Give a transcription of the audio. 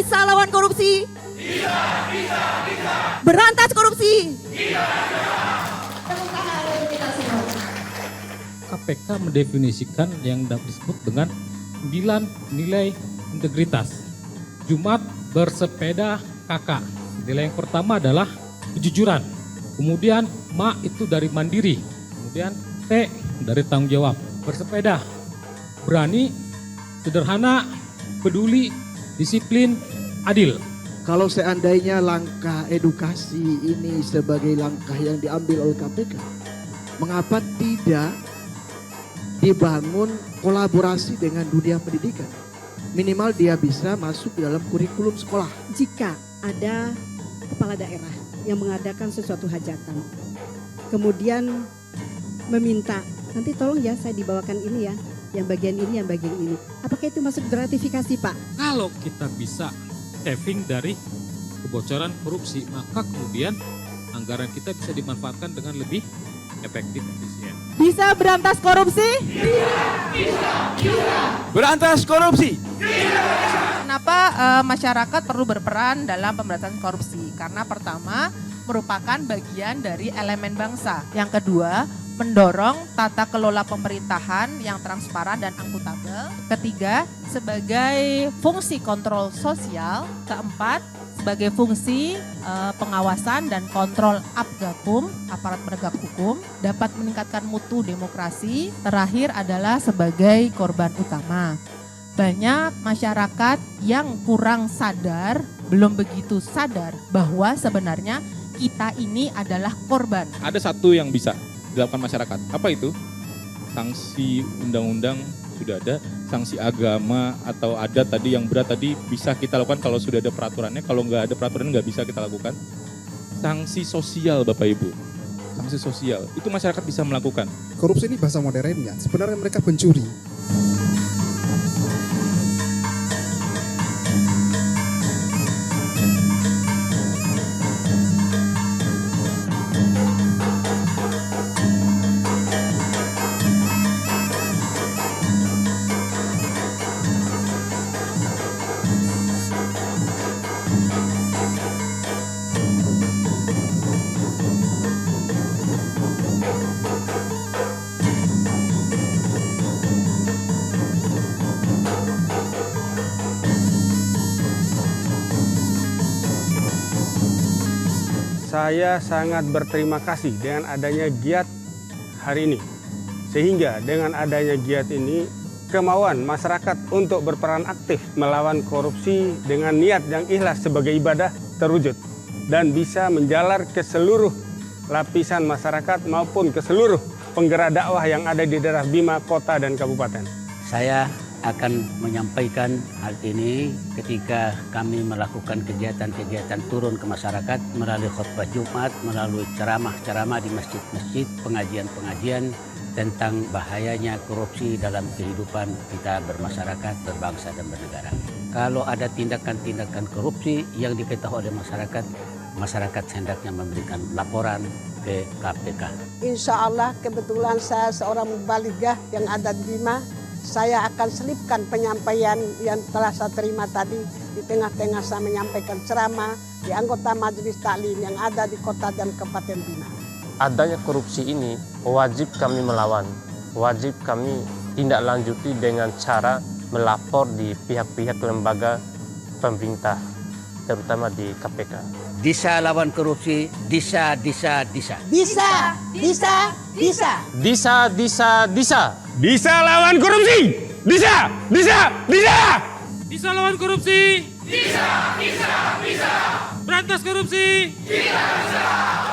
bisa lawan korupsi? Berantas korupsi? KPK mendefinisikan yang disebut dengan 9 nilai integritas. Jumat bersepeda kakak. Nilai yang pertama adalah kejujuran. Kemudian Ma itu dari mandiri. Kemudian T dari tanggung jawab. Bersepeda, berani, sederhana, peduli, disiplin, adil. Kalau seandainya langkah edukasi ini sebagai langkah yang diambil oleh KPK, mengapa tidak dibangun kolaborasi dengan dunia pendidikan? Minimal dia bisa masuk di dalam kurikulum sekolah. Jika ada kepala daerah yang mengadakan sesuatu hajatan, kemudian meminta, nanti tolong ya saya dibawakan ini ya, yang bagian ini, yang bagian ini. Apakah itu masuk gratifikasi, Pak? Kalau kita bisa saving dari kebocoran korupsi, maka kemudian anggaran kita bisa dimanfaatkan dengan lebih efektif, efisien. Bisa berantas korupsi? Berantas korupsi. Kenapa masyarakat perlu berperan dalam pemberantasan korupsi? Karena pertama, merupakan bagian dari elemen bangsa. Yang kedua, mendorong tata kelola pemerintahan yang transparan dan akuntabel. Ketiga, sebagai fungsi kontrol sosial. Keempat, sebagai fungsi pengawasan dan kontrol APGAKUM, aparat penegak hukum, dapat meningkatkan mutu demokrasi. Terakhir adalah sebagai korban utama. Banyak masyarakat yang kurang sadar, belum begitu sadar bahwa sebenarnya kita ini adalah korban. Ada satu yang bisa dilakukan masyarakat. Apa itu? Sanksi undang-undang sudah ada, sanksi agama atau adat tadi yang berat tadi bisa kita lakukan kalau sudah ada peraturannya. Kalau nggak ada peraturan nggak bisa kita lakukan. Sanksi sosial Bapak Ibu, sanksi sosial itu masyarakat bisa melakukan. Korupsi ini bahasa modernnya, sebenarnya mereka pencuri. Saya sangat berterima kasih dengan adanya giat hari ini. Sehingga dengan adanya giat ini, kemauan masyarakat untuk berperan aktif melawan korupsi dengan niat yang ikhlas sebagai ibadah terwujud. Dan bisa menjalar ke seluruh lapisan masyarakat maupun ke seluruh penggerak dakwah yang ada di daerah Bima, kota dan kabupaten. Saya akan menyampaikan hal ini ketika kami melakukan kegiatan-kegiatan turun ke masyarakat melalui khutbah Jumat, melalui ceramah-ceramah di masjid-masjid, pengajian-pengajian tentang bahayanya korupsi dalam kehidupan kita bermasyarakat, berbangsa dan bernegara. Kalau ada tindakan-tindakan korupsi yang diketahui oleh masyarakat, masyarakat hendaknya memberikan laporan ke KPK. Insya Allah kebetulan saya seorang mubaligah yang ada di Bima. Saya akan selipkan penyampaian yang telah saya terima tadi. Di tengah-tengah saya menyampaikan ceramah di anggota majelis taklim yang ada di kota dan kabupaten Bima. Adanya korupsi ini wajib kami melawan, wajib kami tindak lanjuti dengan cara melapor di pihak-pihak lembaga pemerintah, terutama di KPK. Disa lawan korupsi, disa. Bisa, bisa, bisa. Bisa lawan korupsi! Bisa! Bisa lawan korupsi! Bisa! Berantas korupsi! Bisa!